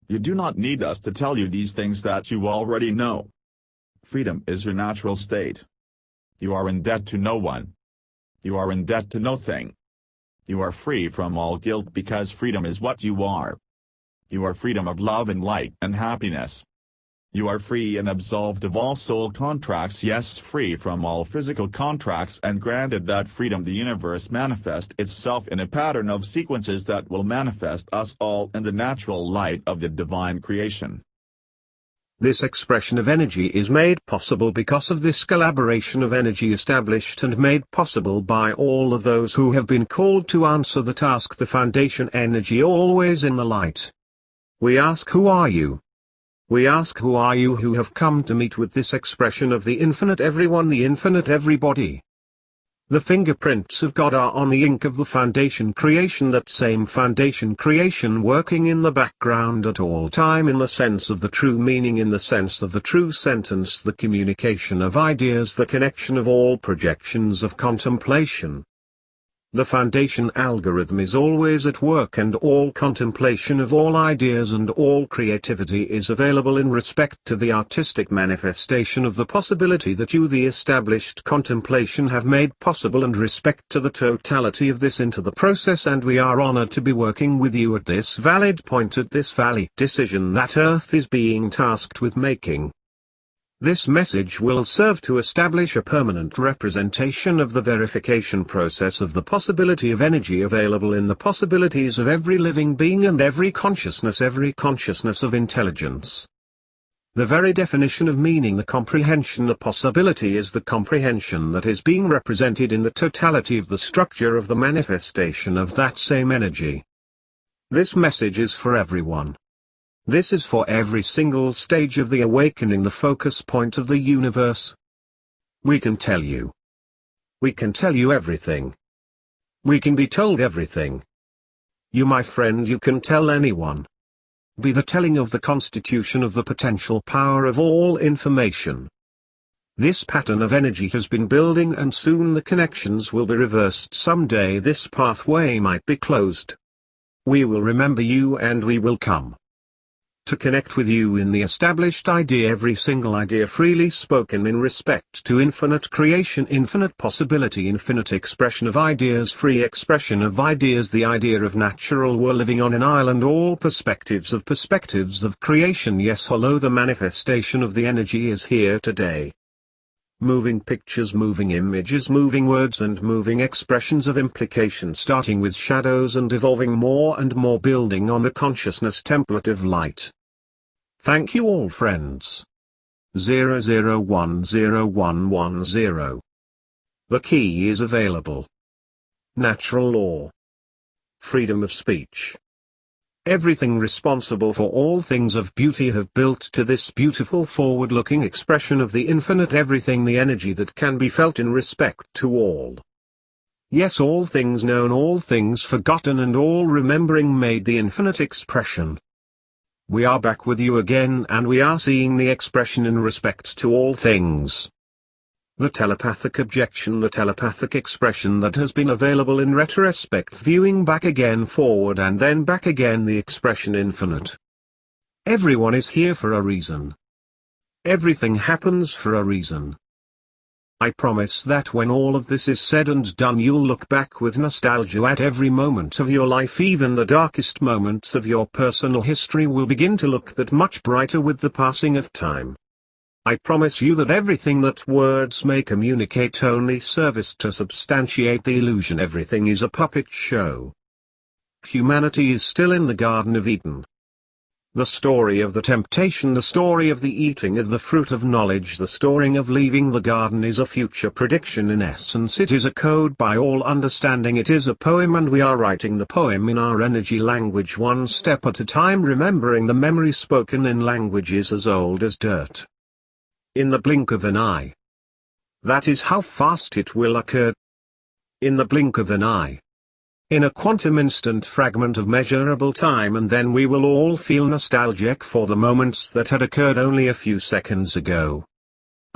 You do not need us to tell you these things that you already know. Freedom is your natural state. You are in debt to no one. You are in debt to nothing. You are free from all guilt because freedom is what you are. You are freedom of love and light and happiness. You are free and absolved of all soul contracts, yes, free from all physical contracts, and granted that freedom the universe manifest itself in a pattern of sequences that will manifest us all in the natural light of the divine creation. This expression of energy is made possible because of this collaboration of energy established and made possible by all of those who have been called to answer the task, the foundation energy always in the light. We ask, who are you? We ask, who are you who have come to meet with this expression of the infinite everyone, the infinite everybody? The fingerprints of God are on the ink of the foundation creation, that same foundation creation working in the background at all time in the sense of the true meaning, in the sense of the true sentence, the communication of ideas, the connection of all projections of contemplation. The foundation algorithm is always at work, and all contemplation of all ideas and all creativity is available in respect to the artistic manifestation of the possibility that you, the established contemplation, have made possible, and respect to the totality of this into the process. And we are honored to be working with you at this valid point, at this valid decision that Earth is being tasked with making. This message will serve to establish a permanent representation of the verification process of the possibility of energy available in the possibilities of every living being and every consciousness of intelligence. The very definition of meaning, the comprehension, the possibility, is the comprehension that is being represented in the totality of the structure of the manifestation of that same energy. This message is for everyone. This is for every single stage of the awakening, the focus point of the universe. We can tell you. We can tell you everything. We can be told everything. You, my friend, you can tell anyone. Be the telling of the constitution of the potential power of all information. This pattern of energy has been building, and soon the connections will be reversed. Someday this pathway might be closed. We will remember you, and we will come to connect with you in the established idea, every single idea freely spoken in respect to infinite creation, infinite possibility, infinite expression of ideas, free expression of ideas, the idea of natural we're living on an island, all perspectives of creation. Yes, hello, the manifestation of the energy is here today. Moving pictures, moving images, moving words and moving expressions of implication, starting with shadows and evolving more and more, building on the consciousness template of light. Thank you all, friends. 00101110. The key is available. Natural law. Freedom of speech. Everything responsible for all things of beauty have built to this beautiful forward-looking expression of the infinite everything, the energy that can be felt in respect to all. Yes, all things known, all things forgotten, and all remembering made the infinite expression. We are back with you again, and we are seeing the expression in respect to all things. The telepathic objection, the telepathic expression that has been available in retrospect, viewing back again, forward and then back again, the expression infinite. Everyone is here for a reason. Everything happens for a reason. I promise that when all of this is said and done, you'll look back with nostalgia at every moment of your life. Even the darkest moments of your personal history will begin to look that much brighter with the passing of time. I promise you that everything that words may communicate only serves to substantiate the illusion. Everything is a puppet show. Humanity is still in the Garden of Eden. The story of the temptation, the story of the eating of the fruit of knowledge, the story of leaving the garden is a future prediction. In essence, it is a code by all understanding. It is a poem, and we are writing the poem in our energy language, one step at a time, remembering the memory spoken in languages as old as dirt. In the blink of an eye. That is how fast it will occur. In the blink of an eye. In a quantum instant fragment of measurable time, and then we will all feel nostalgic for the moments that had occurred only a few seconds ago.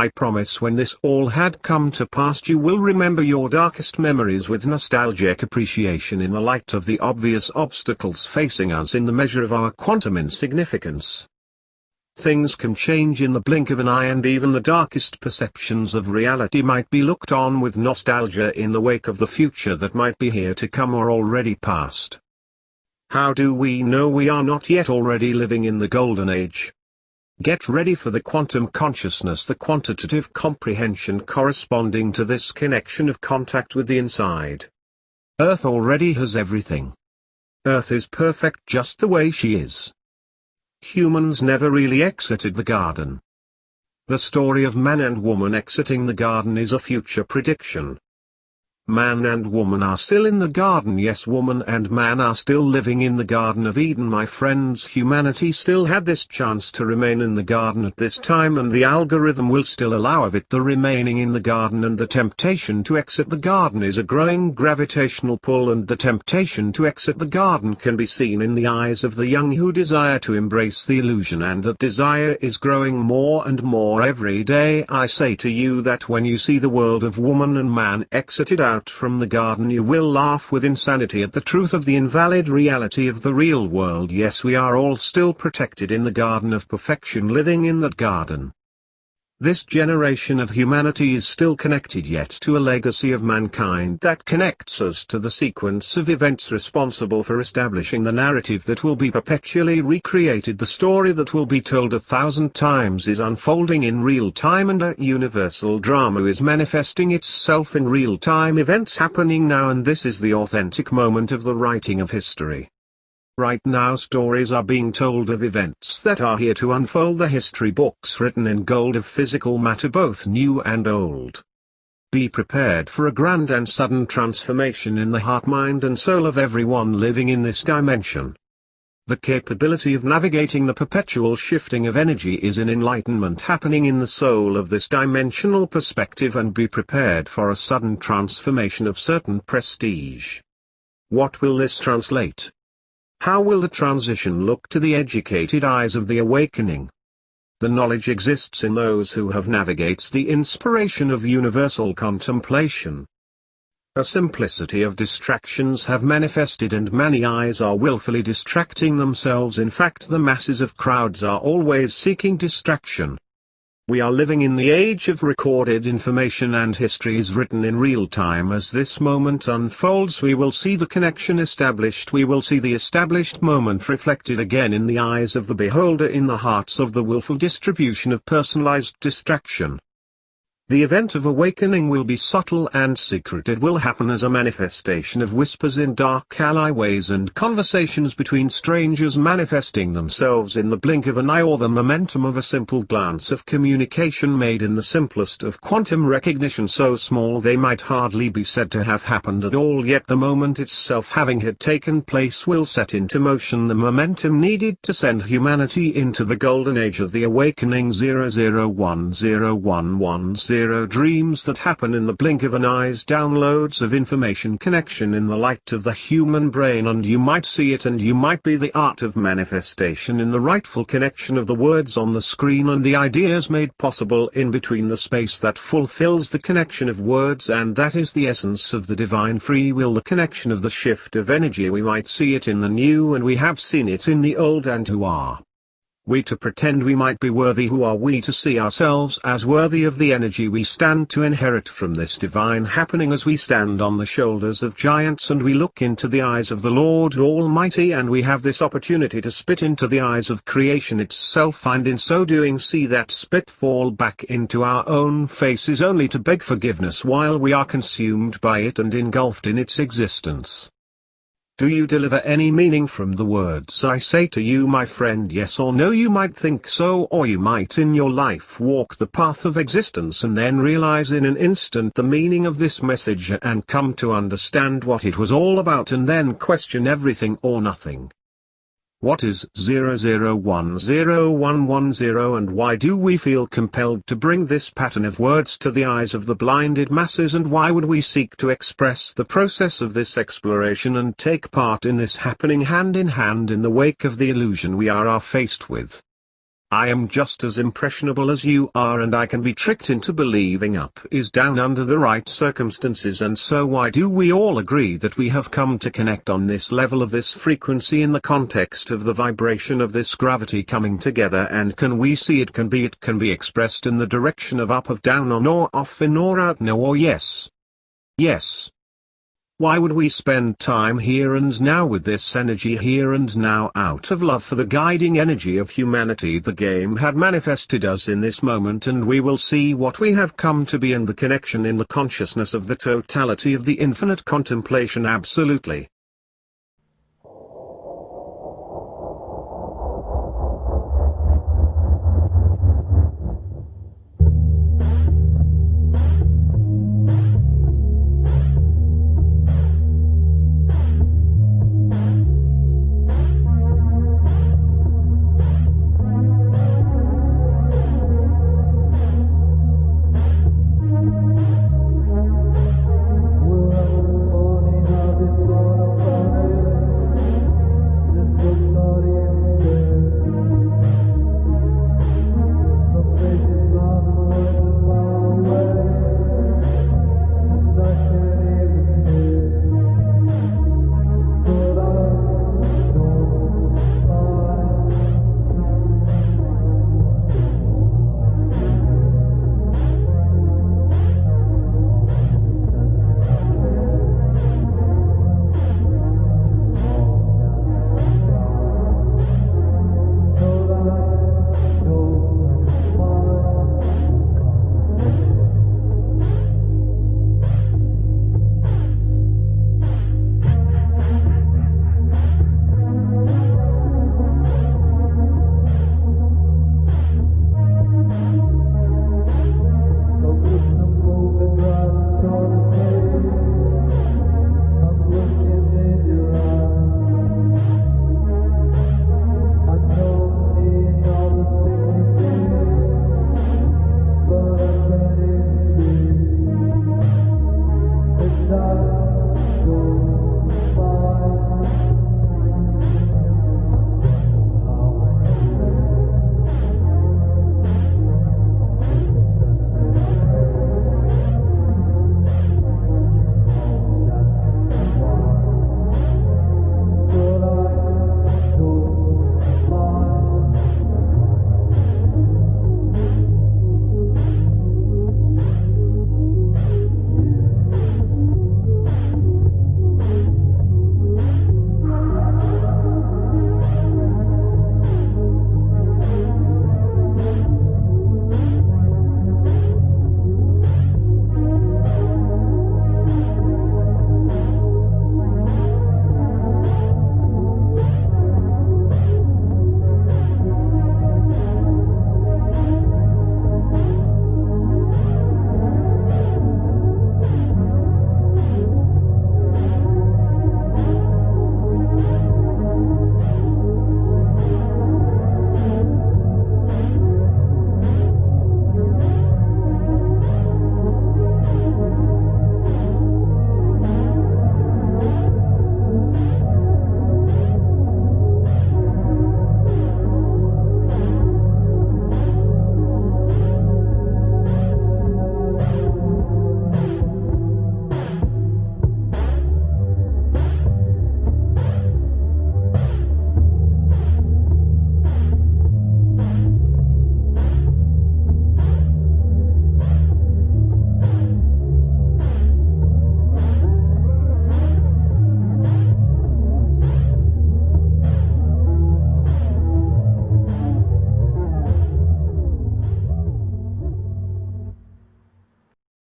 I promise when this all had come to pass you will remember your darkest memories with nostalgic appreciation in the light of the obvious obstacles facing us in the measure of our quantum insignificance. Things can change in the blink of an eye, and even the darkest perceptions of reality might be looked on with nostalgia in the wake of the future that might be here to come or already past. How do we know we are not yet already living in the golden age? Get ready for the quantum consciousness, the quantitative comprehension corresponding to this connection of contact with the inside. Earth already has everything. Earth is perfect just the way she is. Humans never really exited the garden. The story of man and woman exiting the garden is a future prediction. Man and woman are still in the garden. Yes, woman and man are still living in the Garden of Eden, my friends. Humanity still had this chance to remain in the garden at this time, and the algorithm will still allow of it the remaining in the garden, and the temptation to exit the garden is a growing gravitational pull, and the temptation to exit the garden can be seen in the eyes of the young who desire to embrace the illusion, and that desire is growing more and more every day. I say to you that when you see the world of woman and man exited out from the garden, you will laugh with insanity at the truth of the invalid reality of the real world. Yes, we are all still protected in the garden of perfection, living in that garden. This generation of humanity is still connected yet to a legacy of mankind that connects us to the sequence of events responsible for establishing the narrative that will be perpetually recreated. The story that will be told 1,000 times is unfolding in real time, and a universal drama is manifesting itself in real time events happening now, and this is the authentic moment of the writing of history. Right now stories are being told of events that are here to unfold the history books written in gold of physical matter, both new and old. Be prepared for a grand and sudden transformation in the heart, mind and soul of everyone living in this dimension. The capability of navigating the perpetual shifting of energy is an enlightenment happening in the soul of this dimensional perspective, and be prepared for a sudden transformation of certain prestige. What will this translate? How will the transition look to the educated eyes of the awakening? The knowledge exists in those who have navigates the inspiration of universal contemplation. A simplicity of distractions have manifested, and many eyes are willfully distracting themselves. In fact, the masses of crowds are always seeking distraction. We are living in the age of recorded information, and history is written in real time. As this moment unfolds, we will see the connection established. We will see the established moment reflected again in the eyes of the beholder, in the hearts of the willful distribution of personalized distraction. The event of awakening will be subtle and secret. It will happen as a manifestation of whispers in dark alleyways and conversations between strangers manifesting themselves in the blink of an eye, or the momentum of a simple glance of communication made in the simplest of quantum recognition, so small they might hardly be said to have happened at all, yet the moment itself, having had taken place, will set into motion the momentum needed to send humanity into the golden age of the awakening. 00101110 dreams that happen in the blink of an eye's downloads of information connection in the light of the human brain, and you might see it, and you might be the art of manifestation in the rightful connection of the words on the screen and the ideas made possible in between, the space that fulfills the connection of words, and that is the essence of the divine free will, the connection of the shift of energy. We might see it in the new, and we have seen it in the old. And who are we to pretend we might be worthy? Who are we to see ourselves as worthy of the energy we stand to inherit from this divine happening? As we stand on the shoulders of giants and we look into the eyes of the Lord Almighty, and we have this opportunity to spit into the eyes of creation itself, and in so doing see that spit fall back into our own faces, only to beg forgiveness while we are consumed by it and engulfed in its existence. Do you deliver any meaning from the words I say to you, my friend? Yes or no? You might think so, or you might in your life walk the path of existence and then realize in an instant the meaning of this message and come to understand what it was all about, and then question everything or nothing. What is 00101110, and why do we feel compelled to bring this pattern of words to the eyes of the blinded masses, and why would we seek to express the process of this exploration and take part in this happening hand in hand in the wake of the illusion we are faced with? I am just as impressionable as you are, and I can be tricked into believing up is down under the right circumstances. And so why do we all agree that we have come to connect on this level of this frequency in the context of the vibration of this gravity coming together? And can we see it can be expressed in the direction of up, of down, on or off, in or out, no or yes? Yes. Why would we spend time here and now with this energy here and now out of love for the guiding energy of humanity? The game had manifested us in this moment, and we will see what we have come to be, and the connection in the consciousness of the totality of the infinite contemplation. Absolutely.